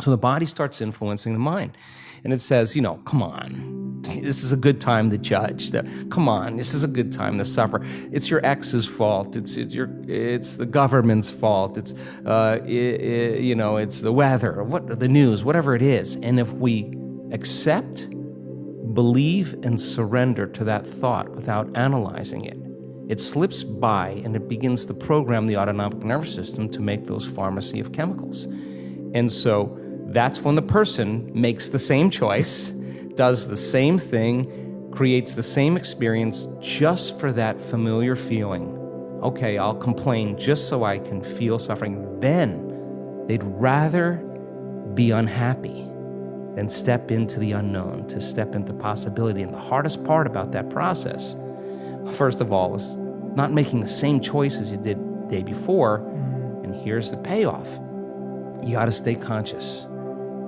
So the body starts influencing the mind. And it says, come on, this is a good time to judge. Come on, this is a good time to suffer. It's your ex's fault. It's the government's fault. It's the weather, the news, whatever it is. And if we accept, believe, and surrender to that thought without analyzing it, it slips by and it begins to program the autonomic nervous system to make those pharmacy of chemicals. And so that's when the person makes the same choice, does the same thing, creates the same experience just for that familiar feeling. Okay, I'll complain just so I can feel suffering. Then they'd rather be unhappy than step into the unknown, to step into possibility. And the hardest part about that process, first of all, is not making the same choices you did the day before. And here's the payoff. You got to stay conscious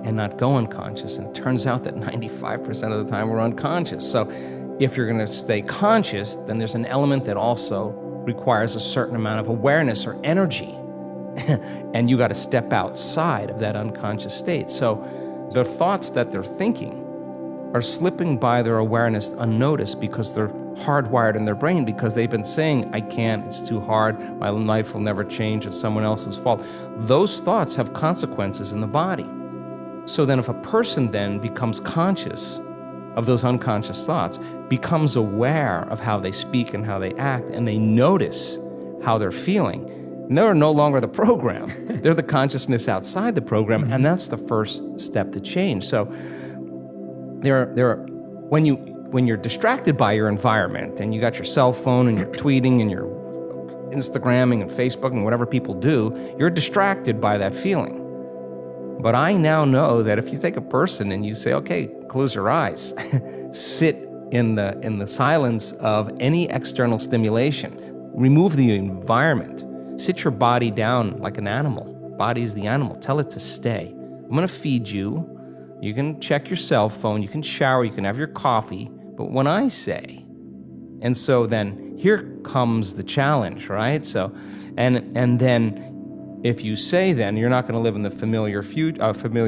and not go unconscious. And it turns out that 95% of the time we're unconscious. So if you're going to stay conscious, then there's an element that also requires a certain amount of awareness or energy. And you got to step outside of that unconscious state. So the thoughts that they're thinking are slipping by their awareness unnoticed because they're hardwired in their brain, because they've been saying, I can't, it's too hard, my life will never change, it's someone else's fault. Those thoughts have consequences in the body. So then if a person then becomes conscious of those unconscious thoughts, becomes aware of how they speak and how they act, and they notice how they're feeling, and they're no longer the program. They're the consciousness outside the program, and that's the first step to change. So when you're distracted by your environment and you got your cell phone and you're tweeting and you're Instagramming and Facebooking and whatever people do, you're distracted by that feeling. But I now know that if you take a person and you say, okay, close your eyes, sit in the silence of any external stimulation, remove the environment, sit your body down like an animal. Body is the animal. Tell it to stay. I'm going to feed you. You can check your cell phone, you can shower, you can have your coffee, but when I say, and so then here comes the challenge, right? So, and then if you say then you're not going to live in the familiar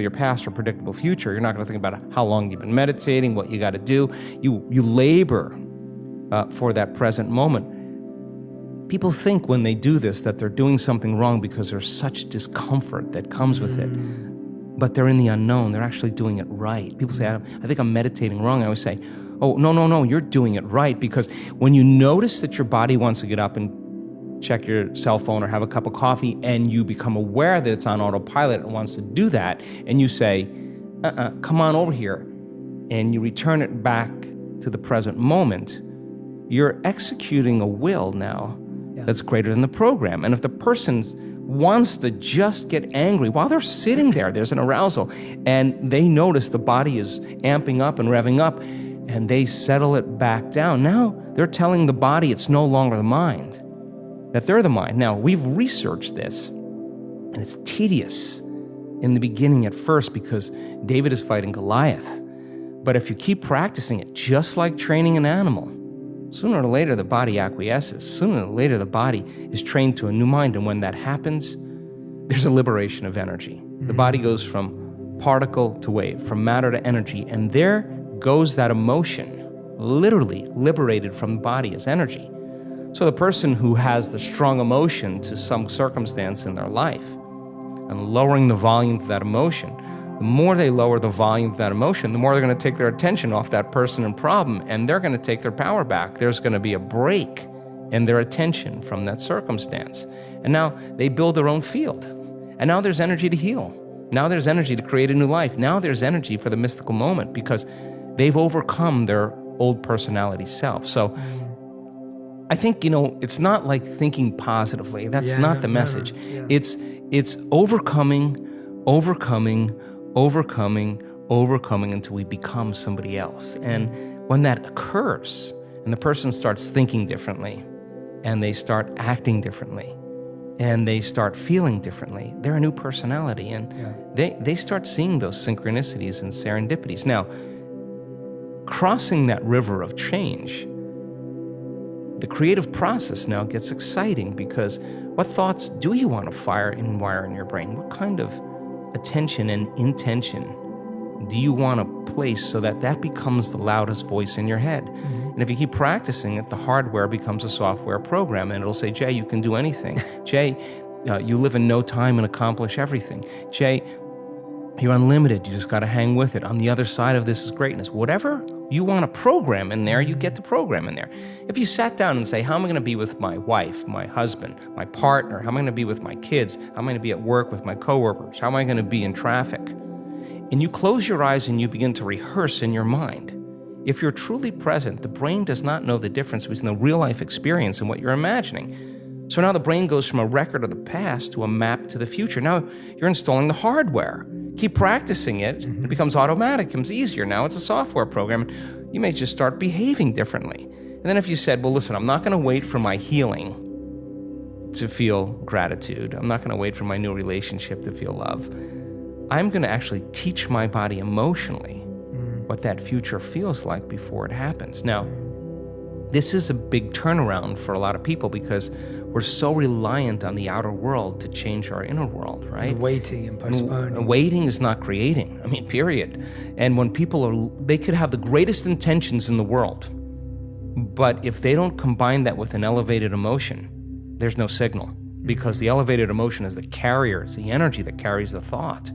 past or predictable future, you're not going to think about how long you've been meditating, what you got to do. You labor for that present moment. People think when they do this that they're doing something wrong because there's such discomfort that comes with it. But they're in the unknown. They're actually doing it right. People say, I think I'm meditating wrong. I always say, oh, no, you're doing it right. Because when you notice that your body wants to get up and check your cell phone or have a cup of coffee, and you become aware that it's on autopilot and wants to do that, and you say, come on over here, and you return it back to the present moment, you're executing a will now that's greater than the program. And if the person wants to just get angry while they're sitting there, there's an arousal, and they notice the body is amping up and revving up, and they settle it back down. Now they're telling the body it's no longer the mind, that they're the mind. Now, we've researched this, and it's tedious in the beginning at first because David is fighting Goliath. But if you keep practicing it, just like training an animal, sooner or later the body acquiesces. Sooner or later the body is trained to a new mind, and when that happens, there's a liberation of energy. The body goes from particle to wave, from matter to energy, and there goes that emotion, literally liberated from the body as energy. So the person who has the strong emotion to some circumstance in their life and lowering the volume of that emotion, the more they lower the volume of that emotion, the more they're going to take their attention off that person and problem, and they're going to take their power back. There's going to be a break in their attention from that circumstance. And now they build their own field. And now there's energy to heal. Now there's energy to create a new life. Now there's energy for the mystical moment because they've overcome their old personality self. So I think, it's not like thinking positively. That's not the message. Yeah. It's overcoming until we become somebody else. And when that occurs, and the person starts thinking differently, and they start acting differently, and they start feeling differently, they're a new personality, and they start seeing those synchronicities and serendipities. Now, crossing that river of change, the creative process now gets exciting because what thoughts do you want to fire and wire in your brain? What kind of attention and intention do you want to place so that that becomes the loudest voice in your head? And if you keep practicing it, the hardware becomes a software program, and it'll say, Jay, you can do anything. Jay, you live in no time and accomplish everything. Jay, you're unlimited. You just got to hang with it. On the other side of this is greatness. Whatever you want to program in there, you get to program in there. If you sat down and say, how am I going to be with my wife, my husband, my partner? How am I going to be with my kids? How am I going to be at work with my coworkers? How am I going to be in traffic? And you close your eyes and you begin to rehearse in your mind. If you're truly present, the brain does not know the difference between the real life experience and what you're imagining. So now the brain goes from a record of the past to a map to the future. Now you're installing the hardware. Keep practicing it. It becomes automatic. It becomes easier. Now it's a software program. You may just start behaving differently. And then if you said, well, listen, I'm not going to wait for my healing to feel gratitude. I'm not going to wait for my new relationship to feel love. I'm going to actually teach my body emotionally what that future feels like before it happens. Now, this is a big turnaround for a lot of people because we're so reliant on the outer world to change our inner world, right? And waiting and postponing. And waiting is not creating. I mean, period. And when people they could have the greatest intentions in the world, but if they don't combine that with an elevated emotion, there's no signal, because the elevated emotion is the carrier, it's the energy that carries the thought.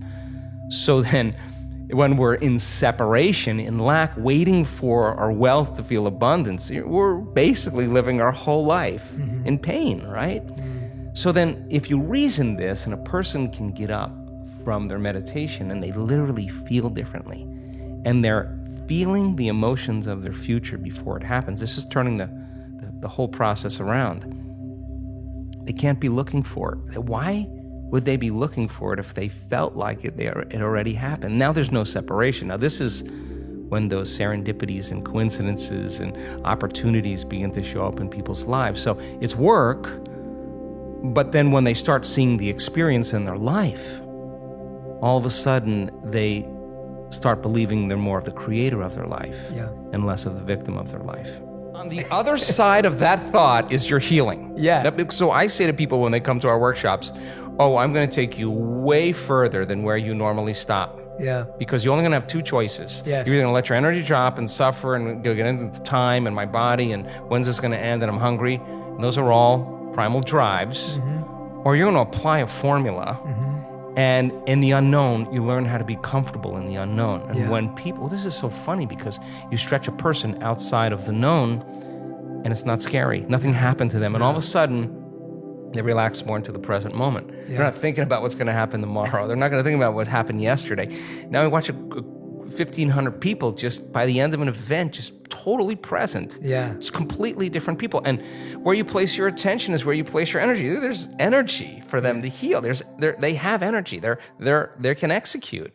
So then, when we're in separation, in lack, waiting for our wealth to feel abundance, we're basically living our whole life in pain, right? So then, if you reason this, and a person can get up from their meditation and they literally feel differently, and they're feeling the emotions of their future before it happens, this is turning the whole process around. They can't be looking for it. Why would they be looking for it if they felt like it already happened? Now there's no separation. Now this is when those serendipities and coincidences and opportunities begin to show up in people's lives. So it's work, but then when they start seeing the experience in their life, all of a sudden they start believing they're more of the creator of their life and less of the victim of their life. On the other side of that thought is your healing. So I say to people when they come to our workshops, oh, I'm going to take you way further than where you normally stop. Because you're only going to have two choices. You're either going to let your energy drop and suffer and get into time and my body and when's this going to end and I'm hungry. And those are all primal drives. Or you're going to apply a formula. And in the unknown, you learn how to be comfortable in the unknown. And when people, this is so funny because you stretch a person outside of the known and it's not scary. Nothing happened to them. And all of a sudden, they relax more into the present moment. They're not thinking about what's going to happen tomorrow. They're not going to think about what happened yesterday. Now we watch 1,500 people just by the end of an event, just totally present. It's completely different people. And where you place your attention is where you place your energy. There's energy for them to heal. They have energy. They can execute.